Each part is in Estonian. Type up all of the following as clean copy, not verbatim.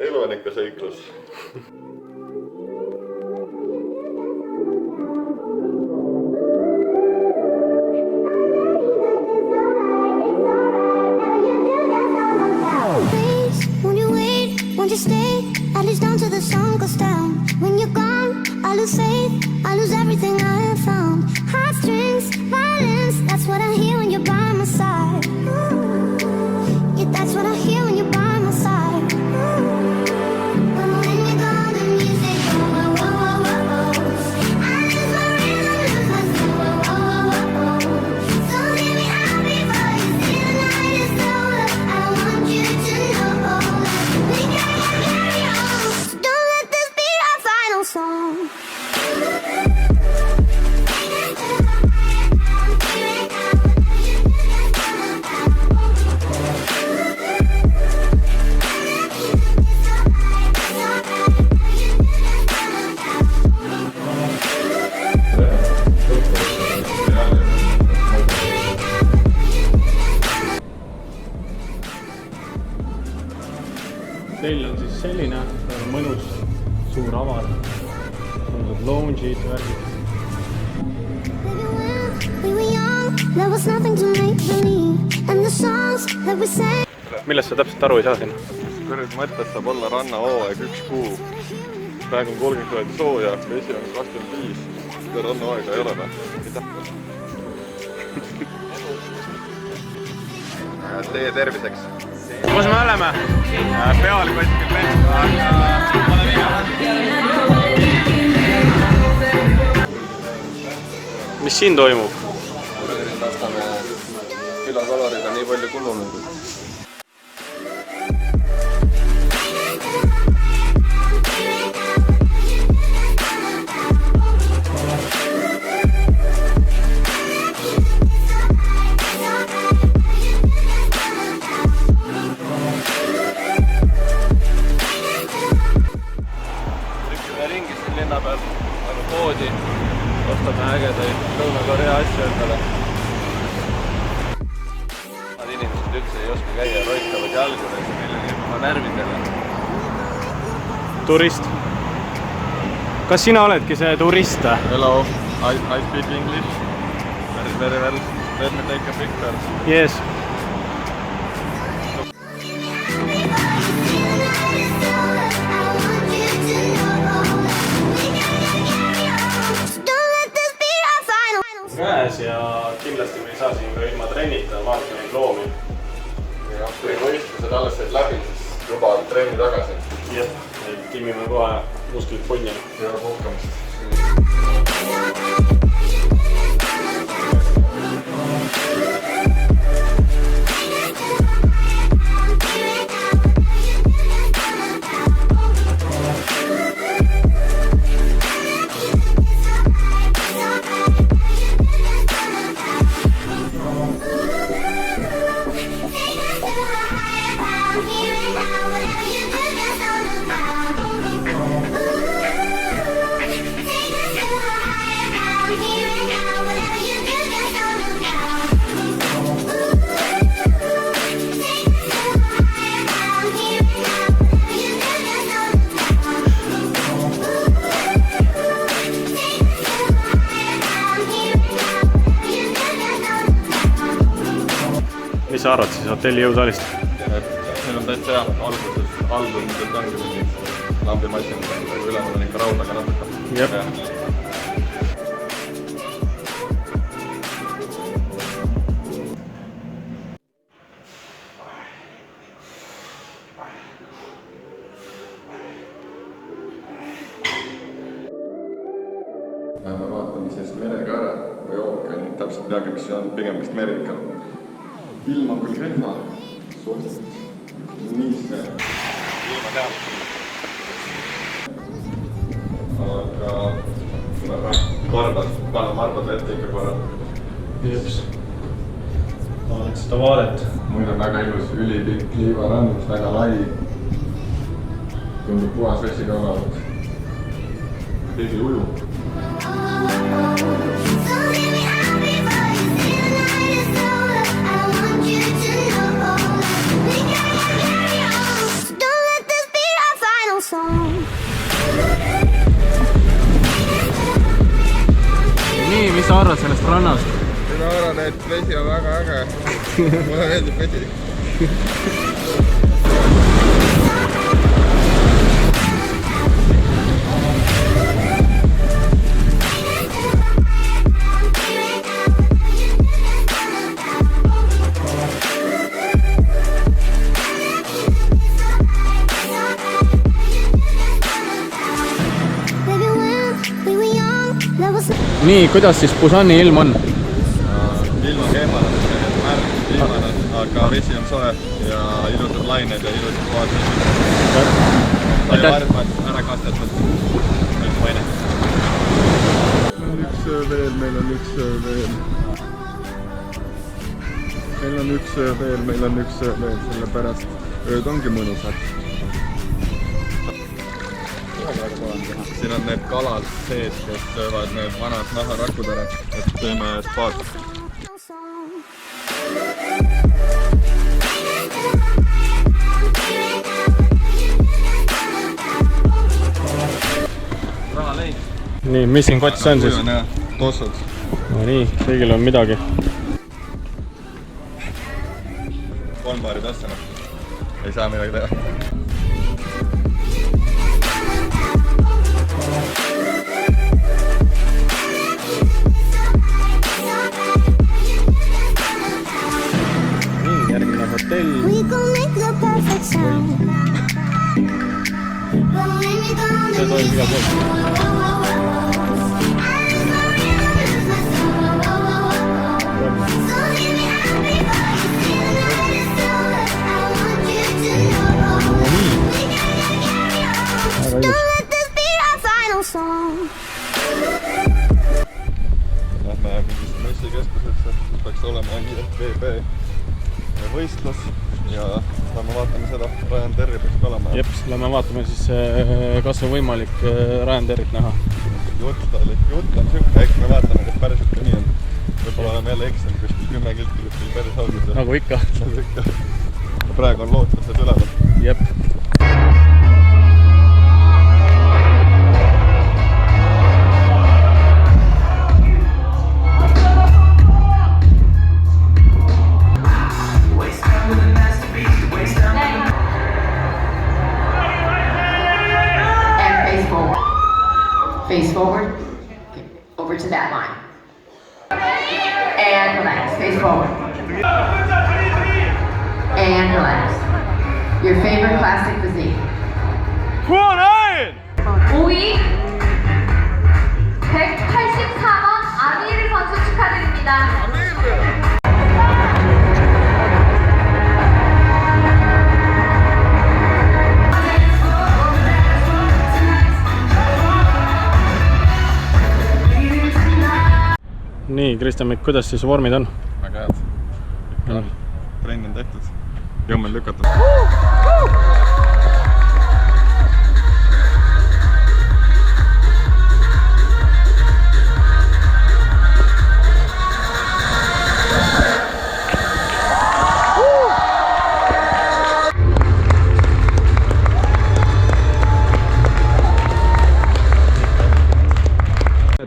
elu on ikka sõiklus. Won't you stay, at least until the sun goes down. When you're gone, I lose faith, I lose everything I have found. Heartstrings, violence, that's what I hear when you're by my side. Yeah, that's what I hear when you're by my side. When you're gone, the music go, whoa, whoa, whoa, whoa. I lose my rhythm, lose my soul, whoa, whoa, whoa, whoa. So hear me out before you see the night is over. I want you to know we gotta carry on. So don't let this be our final song. Teil on siis selline mõnus suur avar, lounge'id, värgid. Millest sa täpselt aru ei saa siin? Kõrg mõttes saab olla rannahooaeg 1 kuu. Praegu on 30 kraadi sooja, vesi on 25. Seda rannahooaega ei ole või? Teie terviseks. Kus me oleme? Peal kuskil Mis siin toimub? Vastame külakalorid on nii palju kulunud. Linna peal, aga poodi, ostame ägedaid Lõuna-Korea asju endale. Nad inimesed üldse ei oska käia, roikavad jalgudes, meil on juba närvidele. Turist. Kas sina oledki see turist? Hello, I speak English. Very well. Let me take a picture. Yes. Käes ja kindlasti me ei saa siin ka ilma trennita, vaadata neid loomi. Ja kui võistlused alles said läbi, siis juba trenni tagasi. Jah, timime kohe musklit punni. Ja puhkamist. Mis sa arvad siis hotelli jõusaalist? Meil on täitsa hea, alguses albumiselt ongi mingi lambimassin, ülemal on ikka raud, aga natuke. Jep. Me vaatame siis merekaare või ookeani, täpselt peagi, mis see on, pigem vist meri ikka. Ilm on küll kehva, suhteliselt nii see. Ilma teab. Aga tuleb karbad, panna marbad vette ikka korra. Jeps. Vaadake seda vaadet. Muid on väga ilus, ülipikk liivarand, väga lai. Tundub puhas vesi ka olevat. Keegi uju. sa arvad sellest rannast? Mina arvan, et vesi on väga äge. Mulle meeldib vesi. Baby, when we were young, there was Nii, kuidas siis Busani ilm on? Ilm on keemane, märg, ilmane, aga vesi on soe ja ilusad lained ja ilusad kohad. Sai varmad, ära kastetud. Üks maine. Üks öö veel, meil on üks öö veel. Meil on üks öö veel, meil on üks öö veel, sellepärast ööd ongi mõnusad. Siin on need kalad sees, kes söövad need vanad naharakud ära, et teeme spaad. Raha leid. Nii, mis siin kotis on siis? Kuju on jah, tossud. No nii, kõigil on midagi. 3 paari tossana. Ei saa midagi teha. Nii, järgmine hotell. we gon' make the perfect sound. See toimub igal pool. Don't let this be our final song. Lähme mingist messikeskusesse, peaks olema IFBB võistlus ja lähme vaatame seda, Ryan Terry peaks ka olema. Jeps, lähme vaatame siis, kas on võimalik Ryan Terryt näha. Jutt on siuke, eks me vaatame, kas päriselt ka nii on. Võib-olla oleme jälle eksinud kuskil 10 kilti kuskil päris augis. Nagu ikka. Praegu on lootlased üleval. Jep. Face forward, okay, over to that line. And relax, face forward. And relax. Your favorite classic physique. 5위 184번 아미르 선수 축하드립니다. Nii, Kristjan, kuidas siis vormid on? Väga head. Ikka trenn on tehtud. Jõmmel lükatud.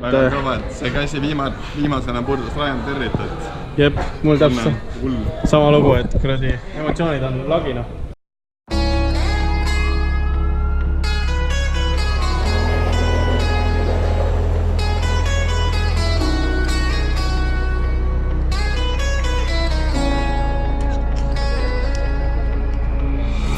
Väga kõva, et see käsi viimasena purdas Ryan Terryt, et Jep, mul täpselt hull. sama lugu, et kuradi emotsioonid on lagina.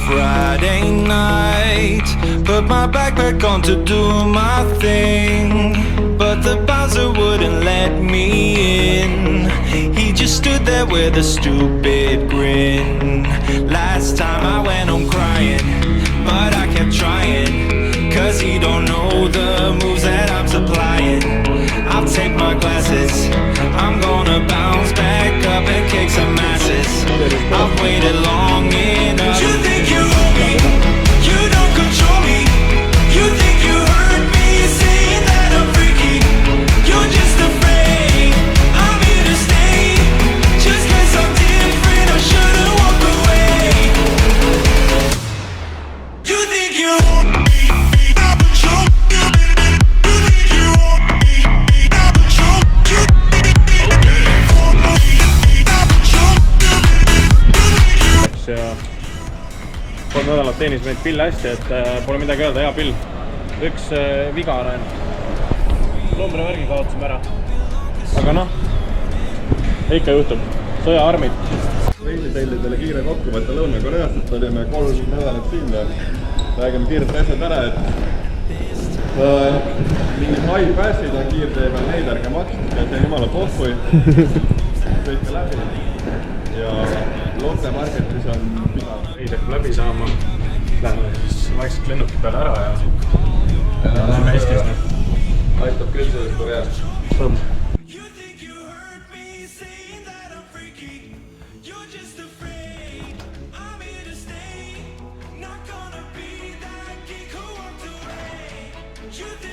Friday night, put my backpack on to do my thing, but the bouncer wouldn't let me in. He just stood there with a stupid grin. Last time I went home crying, but I kept trying, cause he don't know the moves that I'm supplying. I'll take my glasses, I'm gonna bounce back up and kick some asses. I've waited long enough. You think you own me, you don't control me. You think you heard me saying that I'm freaky. You're just afraid I'm here to stay. Just cause I'm different, I shouldn't walk away. 3 nädalat teenis meid Pill hästi, et pole midagi öelda, hea Pill. Üks viga on ainult. Loomrevärgi kaotasime ära. Aga noh, ikka juhtub. Sõjaarmid. Reisiteilidele kiire kokkuvõtte Lõuna-Koreast, et olime 3 nädalat siin ja räägime kiirelt asjad ära, et mingid high pass'id on kiirtee peal, neid ärge makske, see on jumala pohhui. Sõitke läbi ja Lotte Marketis on piga. Reis hakkab läbi saama. Lähme siis vaikselt lennuki peale ära ja läheme Eestis. Aitab küll sellest Koreast. Sõmm. You